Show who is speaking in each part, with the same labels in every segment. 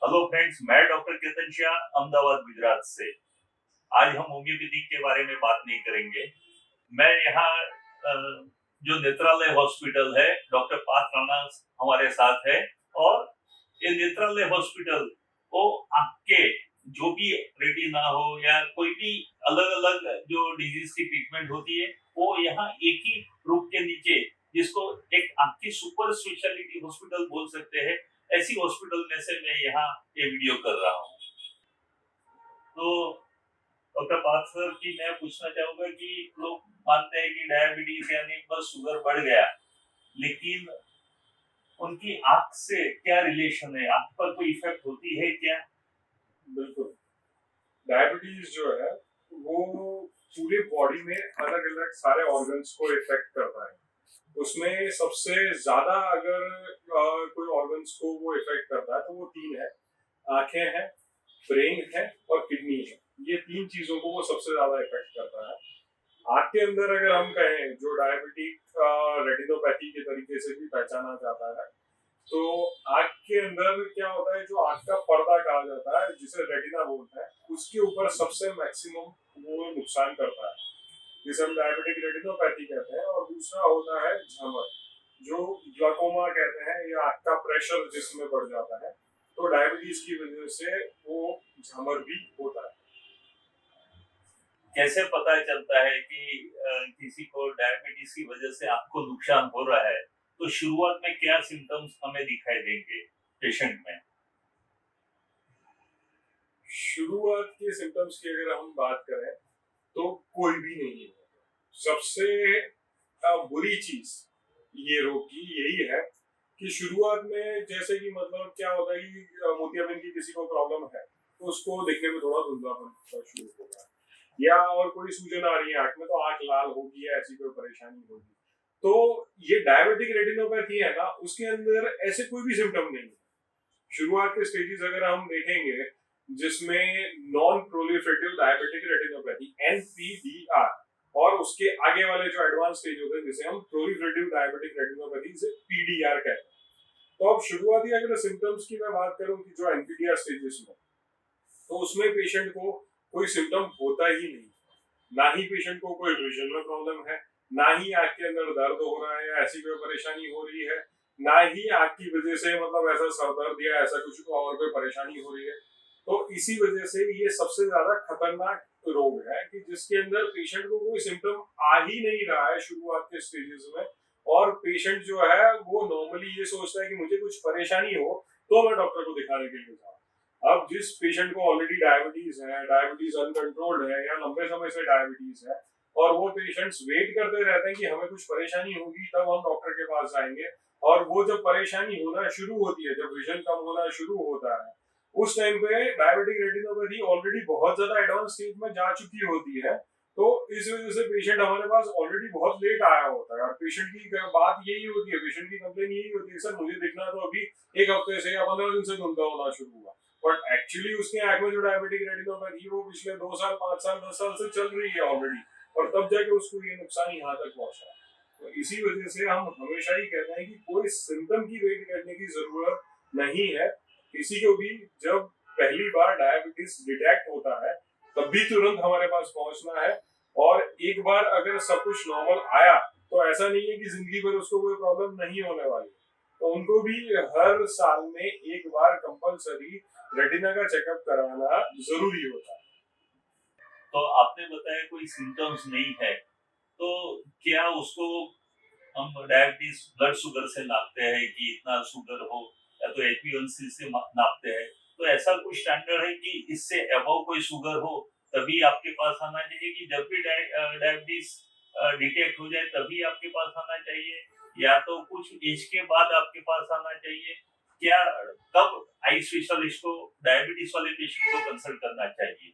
Speaker 1: Hello friends, मैं doctor Ketan Shah Ahmedabad Gujarat से। आज हम होम्योपैथी के बारे में बात नहीं करेंगे। मैं यहाँ अ, जो नेत्रालय हॉस्पिटल है, डॉक्टर पार्थ राणा हमारे साथ है। और ये नेत्रालय हॉस्पिटल वो आँख के जो भी रेटिना हो या कोई भी अलग अलग जो डिजीज की ट्रीटमेंट होती है, वो यहाँ एक ही रूप के नीचे, जिसको एक आँख की सुपर स्पेशलिटी हॉस्पिटल बोल सकते हैं, ऐसी हॉस्पिटल में से मैं यहाँ ये वीडियो कर रहा हूँ। तो डॉक्टर पार्थ सर की मैं पूछना चाहूंगा कि लोग मानते हैं कि डायबिटीज यानी बस शुगर बढ़ गया, लेकिन उनकी आंख से क्या रिलेशन है? आंख पर कोई इफेक्ट होती है क्या?
Speaker 2: बिल्कुल। डायबिटीज जो है वो पूरे बॉडी में अलग अलग सारे ऑर्गन्स को इफेक्ट करता है। उसमें सबसे ज्यादा अगर कोई ऑर्गन्स को वो इफेक्ट करता है तो वो तीन है। आंखें हैं, ब्रेन है और किडनी है। ये तीन चीजों को वो सबसे ज्यादा इफेक्ट करता है। आंख के अंदर अगर हम कहें, जो डायबिटिक रेटिनोपैथी के तरीके से भी पहचाना जाता है, तो आंख के अंदर क्या होता है, जो आंख का पर्दा कहा जाता है जिसे रेटिना बोलते हैं, उसके ऊपर सबसे मैक्सिमम वो नुकसान करता है, जिसे हम डायबिटिक रेटिनोपैथी कहते हैं। और दूसरा होता है झमर, जो ग्लाकोमा कहते हैं, या आंख का प्रेशर जिसमें बढ़ जाता है। तो डायबिटीज की वजह से वो झमर भी होता है।
Speaker 1: कैसे पता चलता है कि किसी को डायबिटीज की वजह से आंख को नुकसान हो रहा है? तो शुरुआत में क्या सिम्टम्स हमें दिखाई देंगे पेशेंट में?
Speaker 2: शुरुआत के सिम्टम्स की अगर हम बात करें तो कोई भी नहीं है। सबसे बुरी चीज ये रोग की यही है कि शुरुआत में, जैसे कि मतलब क्या होता है कि मोतियाबिंद की किसी को प्रॉब्लम है तो उसको देखने में थोड़ा धुंधलापन शुरू होगा, या और कोई सूजन आ रही है आंख में तो आंख लाल होगी या ऐसी कोई परेशानी होगी। तो ये डायबिटिक रेटिनोपैथी है ना, उसके अंदर ऐसे कोई भी सिम्टम नहीं है। शुरुआत के स्टेजेस अगर हम देखेंगे, जिसमें non proliferative diabetic retinopathy NPDR, और उसके आगे वाले जो एडवांस स्टेज होते हैं जिसे हम प्रोलिफरेटिव डायबिटिक रेटिनोपैथी से PDR कहते हैं। तो अब शुरुआती अगर सिम्टम्स की मैं बात करूं कि जो NPDR स्टेजेस में, तो उसमें पेशेंट को कोई सिम्टम होता ही नहीं। ना ही पेशेंट को कोई विजन में प्रॉब्लम है, ना ही आंख के अंदर दर्द हो रहा है या ऐसी कोई परेशानी हो रही है, ना ही आंख की वजह से मतलब ऐसा सर दर्द या ऐसा कुछ और कोई परेशानी हो रही है। तो इसी वजह से ये सबसे ज्यादा खतरनाक रोग है कि जिसके अंदर पेशेंट को कोई सिम्टम आ ही नहीं रहा है शुरुआत के स्टेजेस में। और पेशेंट जो है वो नॉर्मली ये सोचता है कि मुझे कुछ परेशानी हो तो मैं डॉक्टर को दिखाने के लिए जाऊँ। अब जिस पेशेंट को ऑलरेडी डायबिटीज है, डायबिटीज अनकंट्रोल्ड है या लंबे समय से डायबिटीज है, और वो पेशेंट्स वेट करते रहते हैं कि हमें कुछ परेशानी होगी तब हम डॉक्टर के पास जाएंगे, और वो जब परेशानी होना शुरू होती है, जब विजन कम होना शुरू होता है, उस टाइम पे डायबिटिक रेटिनोपैथी ऑलरेडी बहुत ज्यादा एडवांस स्टेज में जा चुकी होती है। तो इस वजह से पेशेंट हमारे पास ऑलरेडी बहुत लेट आया होता है, और पेशेंट की बात यही होती है, पेशेंट की कंप्लेन यही होती है, सर मुझे दिखना तो अभी एक हफ्ते से या 15 दिन से धुंधला होना शुरू हुआ। बट एक्चुअली उसके आंख में जो डायबिटिक रेटिनोपैथी वो पिछले 2 साल, 5 साल, 10 साल से चल रही है ऑलरेडी, और तब जाके उसको ये नुकसान यहाँ तक पहुंचा। तो इसी वजह से हम हमेशा ही कहते हैं कि कोई सिम्टम की वेट करने की जरूरत नहीं है। किसी को भी जब पहली बार डायबिटीज डिटेक्ट होता है तब भी तुरंत हमारे पास पहुंचना है। और एक बार अगर सब कुछ नॉर्मल आया तो ऐसा नहीं है कि जिंदगी भर उसको कोई प्रॉब्लम नहीं होने वाली। तो उनको भी हर साल में एक बार कंपलसरी रेटिना का चेकअप कराना जरूरी होता है।
Speaker 1: तो आपने बताया कोई सिम्टम्स नहीं है, तो क्या उसको हम डायबिटीज ब्लड शुगर से नापते हैं कि इतना शुगर हो, या तो HbA1c से नापते हैं? तो ऐसा कुछ स्टैंडर्ड है कि इससे अबव कोई शुगर हो तभी आपके पास आना चाहिए, कि जब भी डायबिटीज डिटेक्ट हो जाए तभी आपके पास आना चाहिए, या तो कुछ एज के बाद आपके पास आना चाहिए? क्या कब आई स्पेशलिस्ट को डायबिटीज वाले पेशेंट को कंसल्ट करना चाहिए?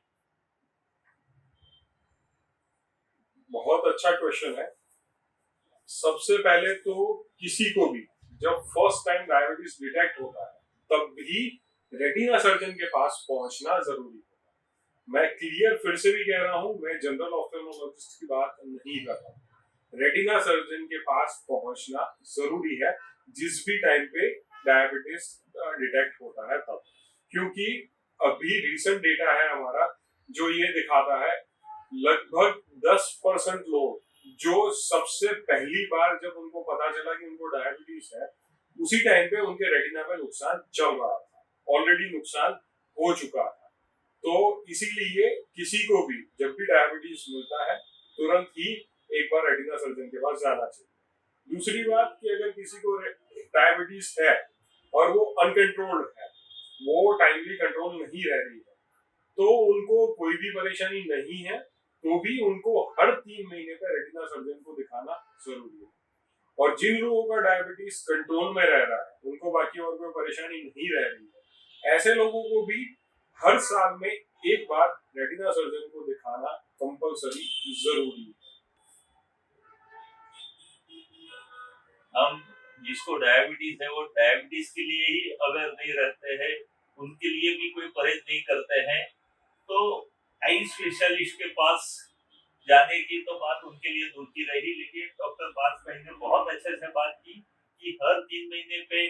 Speaker 2: बहुत अच्छा क्वेश्चन है। सबसे पहले तो किसी को भी जब फर्स्ट टाइम डायबिटीज डिटेक्ट होता है तब भी रेटिना सर्जन के पास पहुंचना जरूरी है। मैं क्लियर फिर से भी कह रहा हूं, मैं जनरल ऑफ्थेल्मोलॉजिस्ट की बात नहीं कर रहा हूं। रेटिना सर्जन के पास पहुंचना जरूरी है जिस भी टाइम पे डायबिटीज डिटेक्ट होता है तब। क्योंकि अभी रिसेंट डेटा है हमारा जो ये दिखाता है लगभग 10% लोग जो सबसे पहली बार जब उनको पता चला कि उनको डायबिटीज है उसी टाइम पे उनके रेटिना पे नुकसान चल रहा था, ऑलरेडी नुकसान हो चुका था। तो इसीलिए किसी को भी जब भी डायबिटीज मिलता है तुरंत ही एक बार रेटिना सर्जन के पास जाना चाहिए। दूसरी बात कि अगर किसी को डायबिटीज है और वो अनकंट्रोल्ड है, वो टाइमली कंट्रोल नहीं रह रही है, तो उनको कोई भी परेशानी नहीं है तो भी उनको हर 3 महीने पे रेटिना सर्जन को दिखाना जरूरी है। और जिन लोगों का डायबिटीज कंट्रोल में रह रहा है, उनको बाकी और कोई परेशानी नहीं रह रही है, ऐसे लोगों को भी हर साल में एक बार रेटिना सर्जन को दिखाना कंपलसरी जरूरी है।
Speaker 1: हम जिसको डायबिटीज है वो डायबिटीज के लिए ही अवेयर नहीं रहते हैं, उनके लिए भी कोई परहेज नहीं करते हैं, तो आई स्पेशलिस्ट के पास जाने की तो बात उनके लिए दूर की रही। लेकिन डॉक्टर पार्थ भाई ने बहुत अच्छे से बात की कि हर 3 महीने पे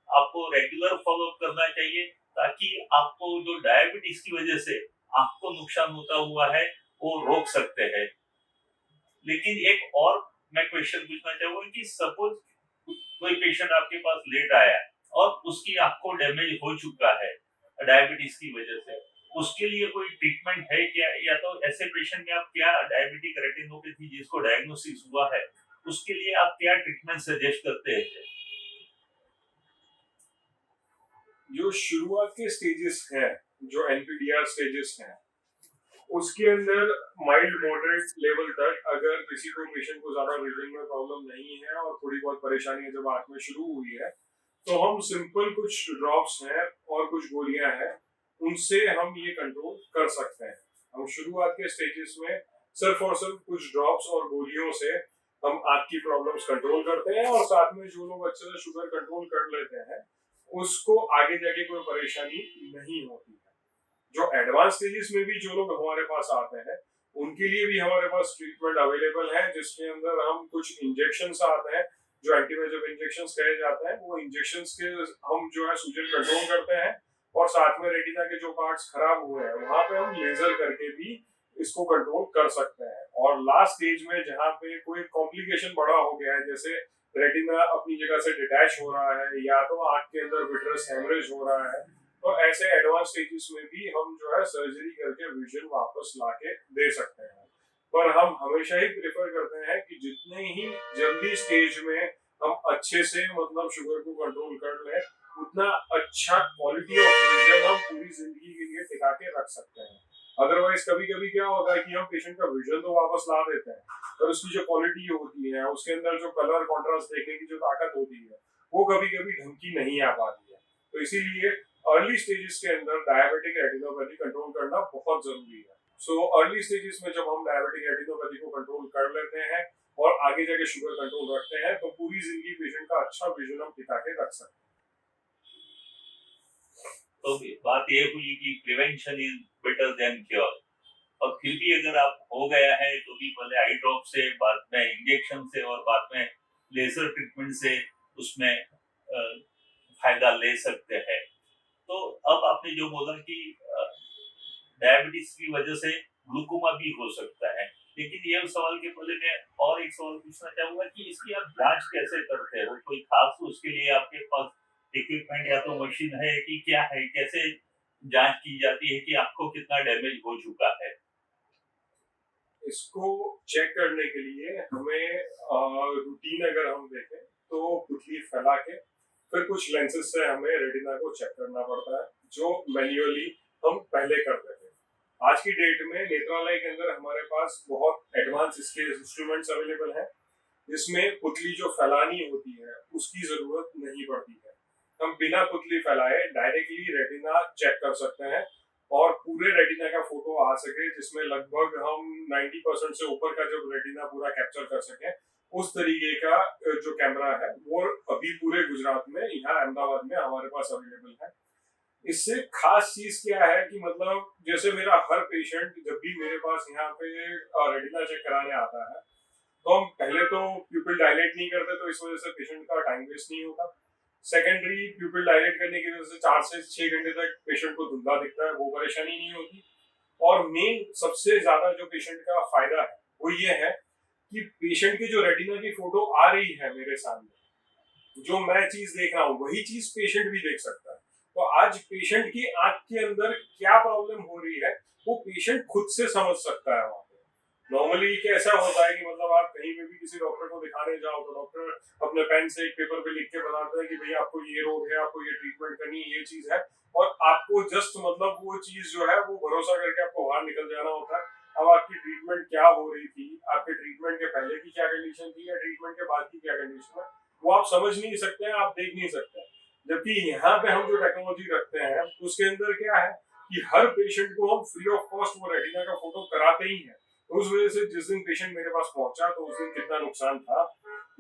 Speaker 1: आपको रेगुलर फॉलोअप करना चाहिए, ताकि आपको जो डायबिटीज की वजह से आपको नुकसान होता हुआ है वो रोक सकते हैं। लेकिन एक और मैं क्वेश्चन पूछना चाहूंगा कि सपोज कोई पेशेंट आपके पास लेट आया और उसकी आंख को डैमेज हो चुका है डायबिटीज की वजह से, उसके लिए कोई ट्रीटमेंट है क्या? या तो ऐसे पेशेंट में आप क्या डायबिटिक रेटिनोपैथी जिसको डायग्नोसिस हुआ है उसके लिए आप क्या ट्रीटमेंट सजेस्ट करते हैं?
Speaker 2: जो शुरुआत के स्टेजेस हैं, जो एनपीडीआर स्टेजेस हैं, उसके अंदर माइल्ड मॉडरेट लेवल तक अगर किसी को पेशेंट को ज्यादा विजन में प्रॉब्लम नहीं है और थोड़ी बहुत परेशानी जब आंख में शुरू हुई है, तो हम सिंपल कुछ ड्रॉप्स हैं और कुछ गोलियां हैं, उनसे हम ये कंट्रोल कर सकते हैं। हम शुरुआत के स्टेजेस में सिर्फ और सिर्फ कुछ ड्रॉप्स और गोलियों से हम आंख की प्रॉब्लम्स कंट्रोल करते हैं, और साथ में जो लोग अच्छे से शुगर कंट्रोल कर लेते हैं उसको आगे जाके कोई परेशानी नहीं होती है। जो एडवांस स्टेजेस में भी जो लोग हमारे पास आते हैं उनके लिए भी हमारे पास ट्रीटमेंट अवेलेबल है, जिसके अंदर हम कुछ इंजेक्शन आते हैं जो एंटीवेजिव इंजेक्शन कहे जाते हैं, वो इंजेक्शन के हम जो है सूजन कंट्रोल करते हैं, और साथ में रेटिना के जो पार्ट्स खराब हुए हैं वहां पे हम लेजर करके भी इसको कंट्रोल कर सकते हैं। और लास्ट स्टेज में जहाँ पे कोई कॉम्प्लिकेशन बड़ा हो गया है, जैसे रेटिना अपनी जगह से डिटैच हो रहा है या तो आंख के अंदर विट्रस हेमरेज हो रहा है, तो ऐसे एडवांस स्टेजेस में भी हम जो है सर्जरी करके विजन वापस लाके दे सकते हैं। पर हम हमेशा ही प्रेफर करते हैं कि जितने ही जल्दी स्टेज में हम अच्छे से मतलब शुगर को कंट्रोल कर लें, उतना अच्छा क्वालिटी ऑफ विजन हम पूरी जिंदगी के लिए टिका के रख सकते हैं। अदरवाइज कभी कभी क्या होता है कि हम पेशेंट का विजन तो वापस ला देते हैं, पर उसकी जो क्वालिटी होती है, उसके अंदर जो कलर कॉन्ट्रास्ट देखने की जो ताकत होती है, वो कभी कभी ढंग की नहीं आ पाती है। तो इसीलिए अर्ली स्टेजेस के अंदर डायबिटिक रेटिनोपैथी कंट्रोल करना बहुत जरूरी है। सो अर्ली स्टेजेस में जब हम डायबिटिक रेटिनोपैथी को कंट्रोल कर लेते हैं और आगे जाके शुगर कंट्रोल रखते हैं, तो पूरी जिंदगी पेशेंट का अच्छा विजन हम टिका के रख सकते हैं।
Speaker 1: तो बात ये हुई कि prevention is better than cure, और फिर भी अगर आप हो गया है तो भी पहले आई ड्रॉप से, बाद में इंजेक्शन से और बाद में लेजर ट्रीटमेंट से उसमें फायदा ले सकते हैं। तो अब आपने जो बोला कि डायबिटीज की वजह से ग्लूकोमा भी हो सकता है, लेकिन ये सवाल के पहले मैं और एक सवाल पूछना चाहूंगा कि इसकी आप जांच कैसे करते हो? कोई खास उसके लिए आपके पास इक्विपमेंट या तो मशीन है कि क्या है? कैसे जांच की जाती है कि आपको कितना डैमेज हो चुका है?
Speaker 2: इसको चेक करने के लिए हमें रूटीन अगर हम देखें तो पुतली फैला के फिर कुछ लेंसेज से हमें रेटिना को चेक करना पड़ता है, जो मैन्युअली हम पहले करते थे। आज की डेट में नेत्रालय के अंदर हमारे पास बहुत एडवांस इसके इंस्ट्रूमेंट्स अवेलेबल हैं, जिसमें पुतली जो फैलानी होती है उसकी जरूरत नहीं पड़ती है। हम बिना पुतली फैलाए डायरेक्टली रेटिना चेक कर सकते हैं, और पूरे रेटिना का फोटो आ सके जिसमें लगभग हम 90% से ऊपर का जब रेटिना पूरा कैप्चर कर सके, उस तरीके का जो कैमरा है वो अभी पूरे गुजरात में, यहाँ अहमदाबाद में हमारे पास अवेलेबल है। इससे खास चीज क्या है कि मतलब जैसे मेरा हर पेशेंट जब भी मेरे पास यहाँ पे रेटिना चेक कराने आता है, तो हम पहले तो प्यूपिल डायलेट नहीं करते, तो इस वजह से पेशेंट का टाइम वेस्ट नहीं होता। सेकेंडरी प्यूपिल डायलेट करने की वजह से 4 से 6 घंटे तक पेशेंट को धुंधला दिखता है, वो परेशानी नहीं होती। और मेन सबसे ज्यादा जो पेशेंट का फायदा है वो ये है कि पेशेंट की जो रेटिना की फोटो आ रही है मेरे सामने, जो मैं चीज देख रहा हूँ वही चीज पेशेंट भी देख सकता है। तो आज पेशेंट की आंख के अंदर क्या प्रॉब्लम हो रही है वो पेशेंट खुद से समझ सकता है वहां पे। नॉर्मली कैसा होता है कि मतलब आप कहीं पे भी किसी डॉक्टर को दिखाने जाओ तो डॉक्टर अपने पेन से एक पेपर पे लिख के बताते हैं कि भैया आपको ये रोग है, आपको ये ट्रीटमेंट करनी है, ये चीज है, और आपको जस्ट मतलब वो चीज जो है वो भरोसा करके आपको बाहर निकल जाना होता है। अब आपकी ट्रीटमेंट क्या हो रही थी, आपके ट्रीटमेंट के पहले की क्या कंडीशन थी या ट्रीटमेंट के बाद की क्या कंडीशन है, वो आप समझ नहीं सकते हैं, आप देख नहीं सकते हैं। जबकि यहाँ पे हम जो टेक्नोलॉजी रखते हैं उसके अंदर क्या है कि हर पेशेंट को हम फ्री ऑफ कॉस्ट वो रेटिना का फोटो कराते ही हैं। तो उस वजह से जिस दिन पेशेंट मेरे पास पहुंचा तो उस दिन कितना नुकसान था,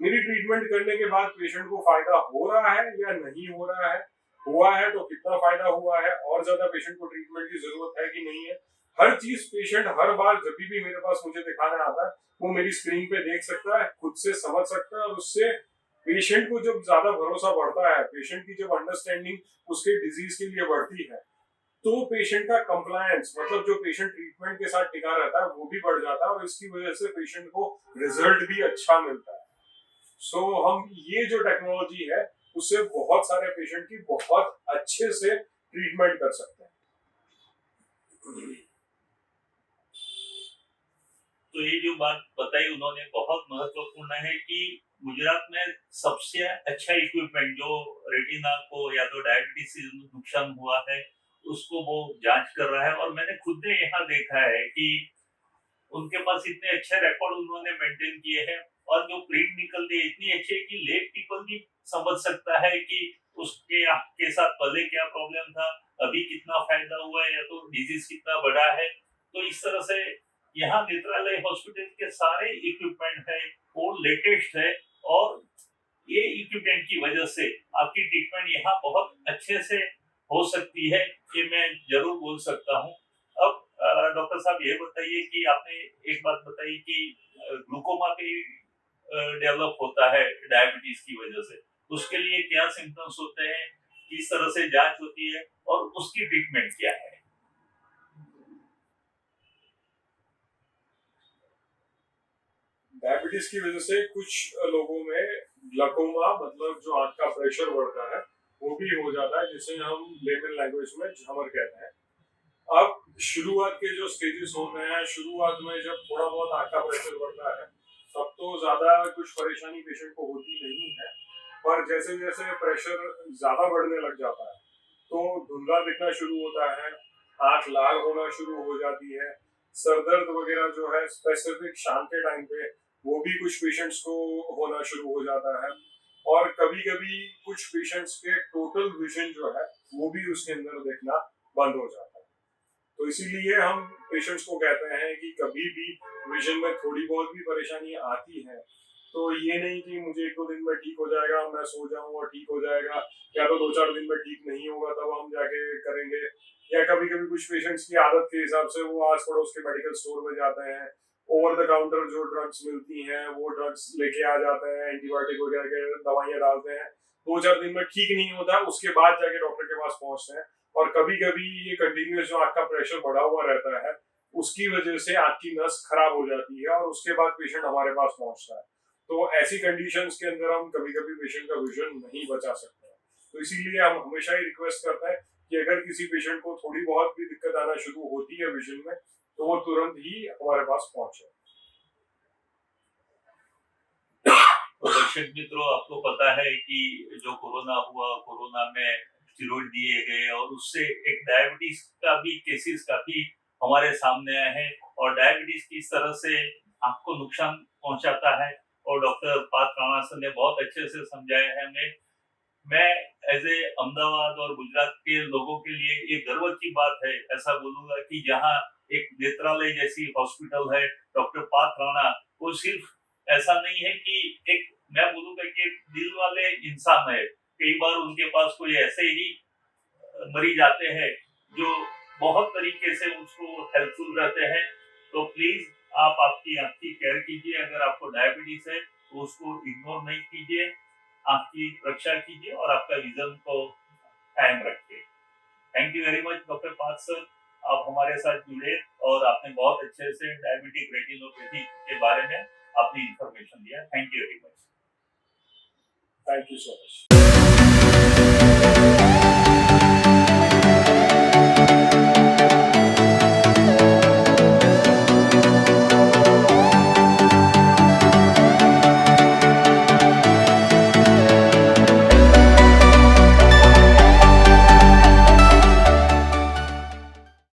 Speaker 2: मेरी ट्रीटमेंट करने के बाद पेशेंट को फायदा हो रहा है या नहीं हो रहा है, हुआ है तो कितना फायदा हुआ है, और ज्यादा पेशेंट को ट्रीटमेंट की जरूरत है कि नहीं है, हर चीज पेशेंट हर बार जब भी मेरे पास मुझे दिखाने आता है वो मेरी स्क्रीन पे देख सकता है, खुद से समझ सकता है। और उससे पेशेंट को जब ज्यादा भरोसा बढ़ता है, पेशेंट की जब अंडरस्टैंडिंग उसके डिजीज के लिए बढ़ती है, तो पेशेंट का कंप्लायंस मतलब जो पेशेंट ट्रीटमेंट के साथ टिका रहता है वो भी बढ़ जाता है, और इसकी वजह से पेशेंट को रिजल्ट भी अच्छा मिलता है। सो हम ये जो टेक्नोलॉजी है उससे बहुत सारे पेशेंट की बहुत अच्छे से ट्रीटमेंट कर सकते हैं।
Speaker 1: तो ये जो बात बताई उन्होंने बहुत महत्वपूर्ण है कि गुजरात में सबसे अच्छा इक्विपमेंट जो रेटिना को या तो डायबिटीज से नुकसान हुआ है उसको वो जांच कर रहा है। और मैंने खुद ने यहाँ देखा है कि उनके पास इतने अच्छे रिकॉर्ड उन्होंने मेंटेन किए हैं, और जो प्रिंट निकलती है इतनी अच्छी है कि लेट पीपल भी समझ सकता है कि उसके आपके साथ पहले क्या प्रॉब्लम था, अभी कितना फायदा हुआ है, या तो डिजीज कितना बड़ा है। तो इस तरह से यहाँ नेत्रालय हॉस्पिटल के सारे इक्विपमेंट है वो लेटेस्ट है, और ये इक्विपमेंट की वजह से आपकी ट्रीटमेंट यहाँ बहुत अच्छे से हो सकती है, ये मैं जरूर बोल सकता हूँ। अब डॉक्टर साहब ये बताइए कि आपने एक बात बताई कि ग्लूकोमा भी डेवलप होता है डायबिटीज की वजह से, उसके लिए क्या सिम्टम्स होते हैं, किस तरह से जांच होती है और उसकी ट्रीटमेंट क्या है?
Speaker 2: डायबिटीज की वजह से कुछ लोगों में ग्लूकोमा मतलब जो आंख का प्रेशर बढ़ता है वो भी हो जाता है, जिसे हम लेमन लैंग्वेज में झमर कहते हैं। अब शुरुआत के जो स्टेजेस होते हैं, शुरुआत में जब थोड़ा बहुत आंख का प्रेशर बढ़ता है तब तो ज्यादा कुछ परेशानी पेशेंट को होती नहीं है, पर जैसे जैसे प्रेशर ज्यादा बढ़ने लग जाता है तो धुंधला दिखना शुरू होता है, आंख लाल होना शुरू हो जाती है, सर दर्द वगैरह जो है स्पेसिफिक शाम के टाइम पे वो भी कुछ पेशेंट्स को होना शुरू हो जाता है, और कभी कभी कुछ पेशेंट्स के टोटल विजन जो है वो भी उसके अंदर देखना बंद हो जाता है। तो इसीलिए हम पेशेंट्स को कहते हैं कि कभी भी विजन में थोड़ी बहुत भी परेशानी आती है तो ये नहीं कि मुझे 1-2 दिन में ठीक हो जाएगा, मैं सो जाऊं और ठीक हो जाएगा, या तो 2-4 दिन में ठीक नहीं होगा तब हम जाके करेंगे। या कभी कभी कुछ पेशेंट्स की आदत के हिसाब से वो आस पड़ोस के मेडिकल स्टोर में जाते हैं, ओवर द काउंटर जो ड्रग्स मिलती हैं वो ड्रग्स लेके आ जाते हैं, एंटीबायोटिक वगैरह के दवाइयां डालते हैं, 2-4 दिन में ठीक नहीं होता, उसके बाद जाके डॉक्टर के पास पहुंचते हैं। और कभी कभी ये कंटिन्यूअस जो आंख का प्रेशर बढ़ा हुआ रहता है उसकी वजह से आंख की नस खराब हो जाती है और उसके बाद पेशेंट हमारे पास पहुंचता है। तो ऐसी कंडीशंस के अंदर हम कभी कभी पेशेंट का विजन नहीं बचा सकते हैं। तो इसीलिए हम हमेशा ही रिक्वेस्ट करते हैं कि अगर किसी पेशेंट को थोड़ी बहुत भी दिक्कत आना शुरू होती है विजन में तो वो तुरंत ही हमारे पास पहुंचे।
Speaker 1: तो दर्शक मित्रों, आपको पता है कि जो कोरोना हुआ, कोरोना में स्टेरॉइड दिए गए और उससे एक डायबिटीज का भी केसेस काफी हमारे सामने आए हैं, और डायबिटीज किस तरह से आंख को नुकसान पहुंचाता है और डॉक्टर पार्थ राणा सर ने बहुत अच्छे से समझाया है हमें। मैं एज ए अहमदाबाद और गुजरात के लोगों के लिए ये गर्व की बात है, ऐसा बोलूंगा कि जहाँ एक नेत्रालय जैसी हॉस्पिटल है, डॉक्टर पार्थ राणा, वो सिर्फ ऐसा नहीं है कि एक, मैं बोलूंगा कि एक दिल वाले इंसान है। कई बार उनके पास कोई ऐसे ही मरीज आते हैं जो बहुत तरीके से उसको हेल्पफुल रहते हैं। तो प्लीज आप आपकी आंख की केयर कीजिए, अगर आपको डायबिटीज है तो उसको इग्नोर नहीं कीजिए। आंख की रक्षा कीजिए और आपका विजन को कायम रखिए। Thank you very much doctor Parth sir, आप हमारे साथ जुड़े और आपने बहुत अच्छे से डायबिटिक रेटिनोपैथी के बारे में अपनी इंफॉर्मेशन दिया। Thank you very much.
Speaker 2: Thank you so much.